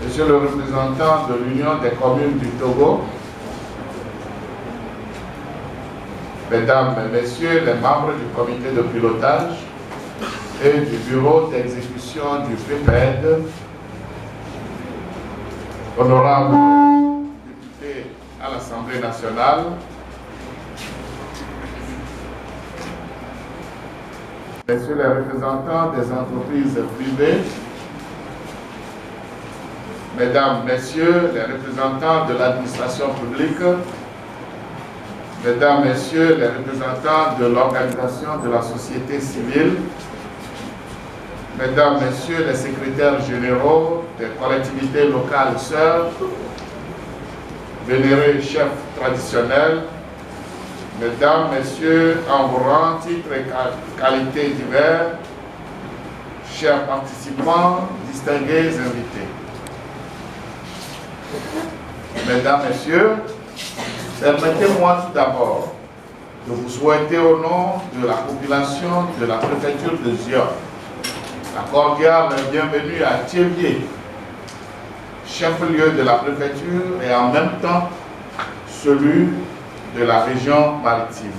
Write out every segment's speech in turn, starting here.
Monsieur le représentant de l'Union des communes du Togo, Mesdames et Messieurs les membres du comité de pilotage et du bureau d'exécution du PPED, honorables députés à l'Assemblée nationale, Messieurs les représentants des entreprises privées, Mesdames, Messieurs les représentants de l'administration publique, Mesdames, Messieurs les représentants de l'organisation de la société civile, Mesdames, Messieurs les secrétaires généraux des collectivités locales sœurs, vénérés chefs traditionnels, Mesdames, Messieurs, en vos rangs, titres et qualités divers, chers participants, distingués invités. Mesdames, Messieurs, permettez-moi tout d'abord de vous souhaiter au nom de la population de la préfecture de Zion la cordiale bienvenue à Thiévié, chef-lieu de la préfecture et en même temps celui de la région maritime.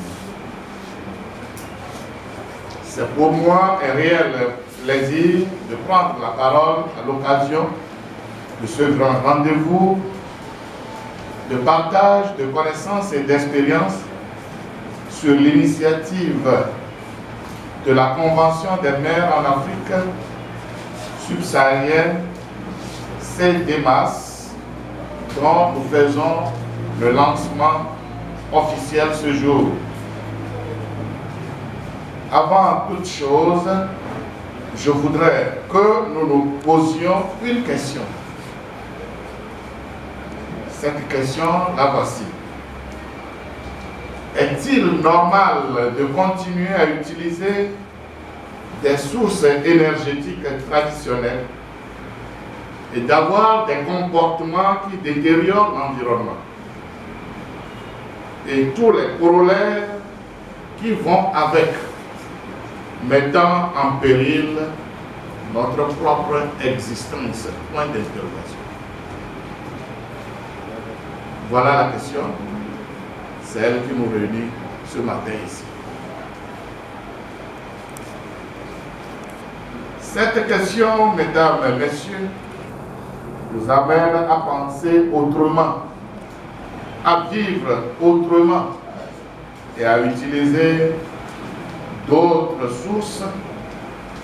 C'est pour moi un réel plaisir de prendre la parole à l'occasion de ce grand rendez-vous de partage de connaissances et d'expériences sur l'initiative de la Convention des maires en Afrique subsaharienne, CDMAS, dont nous faisons le lancement officiel ce jour. Avant toute chose, je voudrais que nous nous posions une question. Cette question, la voici. Est-il normal de continuer à utiliser des sources énergétiques traditionnelles et d'avoir des comportements qui détériorent l'environnement et tous les corollaires qui vont avec, mettant en péril notre propre existence? Point d'interrogation. Voilà la question, c'est elle qui nous réunit ce matin ici. Cette question, mesdames et messieurs, nous amène à penser autrement, à vivre autrement et à utiliser d'autres sources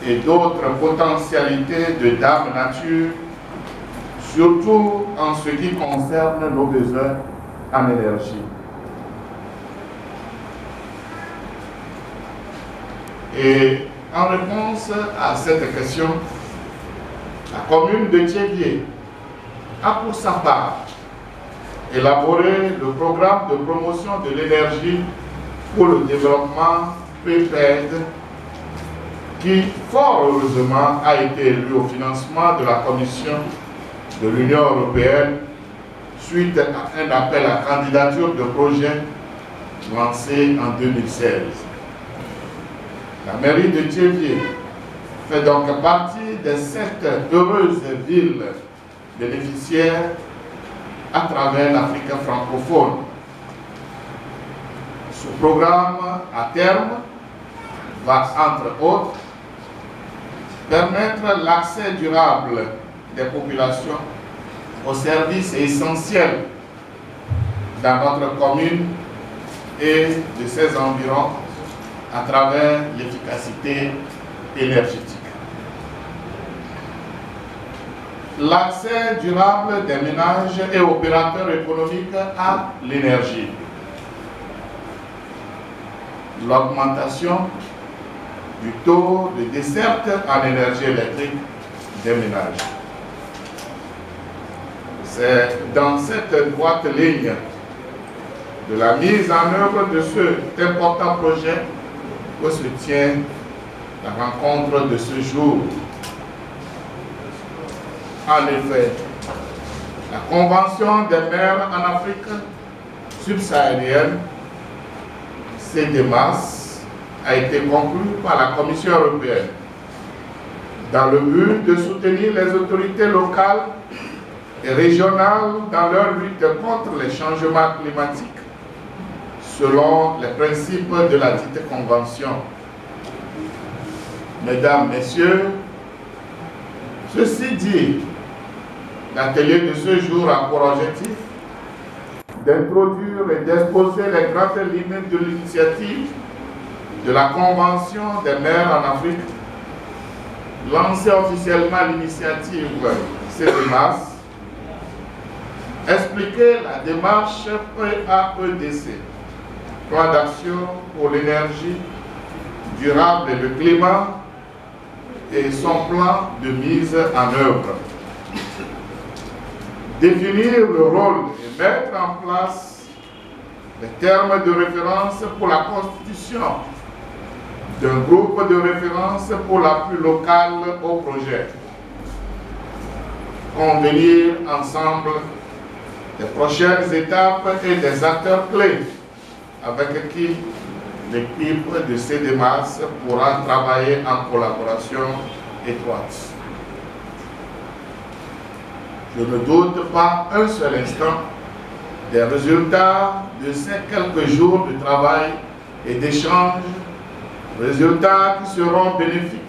et d'autres potentialités de Dame Nature, surtout en ce qui concerne nos besoins en énergie. Et en réponse à cette question, la commune de Thiévié a pour sa part élaboré le programme de promotion de l'énergie pour le développement PPED qui, fort heureusement, a été élu au financement de la Commission de l'Union européenne suite à un appel à candidature de projet lancé en 2016. La mairie de Thiévié fait donc partie des 7 heureuses villes bénéficiaires à travers l'Afrique francophone. Ce programme, à terme, va, entre autres, permettre l'accès durable des populations aux services essentiels dans notre commune et de ses environs à travers l'efficacité énergétique. L'accès durable des ménages et opérateurs économiques à l'énergie. L'augmentation du taux de desserte en énergie électrique des ménages. C'est dans cette droite ligne de la mise en œuvre de cet important projet que se tient la rencontre de ce jour. En effet, la Convention des maires en Afrique subsaharienne, CDMAS, a été conclue par la Commission européenne dans le but de soutenir les autorités locales et régionales dans leur lutte contre les changements climatiques, selon les principes de la dite Convention. Mesdames, Messieurs, ceci dit, l'atelier de ce jour a pour objectif d'introduire et d'exposer les grandes lignes de l'initiative de la Convention des maires en Afrique, lancer officiellement l'initiative CDMAS, expliquer la démarche PAEDC, Plan d'action pour l'énergie durable et le climat, et son plan de mise en œuvre. Définir le rôle et mettre en place les termes de référence pour la constitution d'un groupe de référence pour l'appui local au projet. Convenir ensemble des prochaines étapes et des acteurs clés avec qui l'équipe de CDMAS pourra travailler en collaboration étroite. Je ne doute pas un seul instant des résultats de ces quelques jours de travail et d'échange, résultats qui seront bénéfiques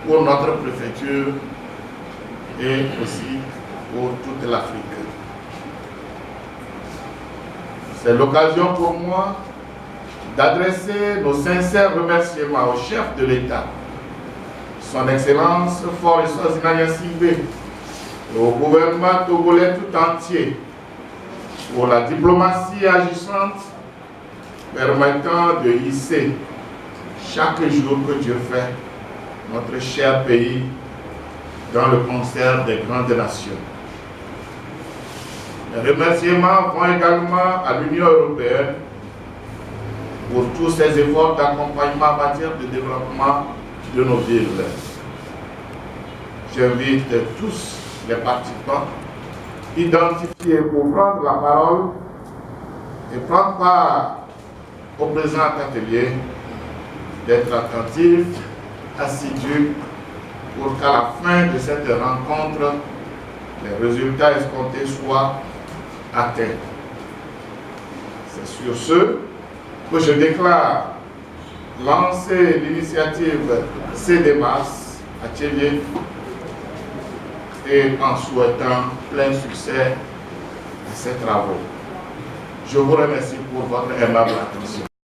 pour notre préfecture et aussi pour toute l'Afrique. C'est l'occasion pour moi d'adresser nos sincères remerciements au chef de l'État, son Excellence Faure Sozina Gnassingbé, et au gouvernement togolais tout entier pour la diplomatie agissante permettant de hisser chaque jour que Dieu fait notre cher pays dans le concert des grandes nations. Les remerciements vont également à l'Union européenne pour tous ses efforts d'accompagnement en matière de développement de nos villes. J'invite tous les participants identifiés pour prendre la parole et prendre part au présent atelier d'être attentifs, assidus, pour qu'à la fin de cette rencontre, les résultats escomptés soient atteints. C'est sur ce que je déclare lancer l'initiative CDMAS à Thiélié et en souhaitant plein succès à ces travaux. Je vous remercie pour votre aimable attention.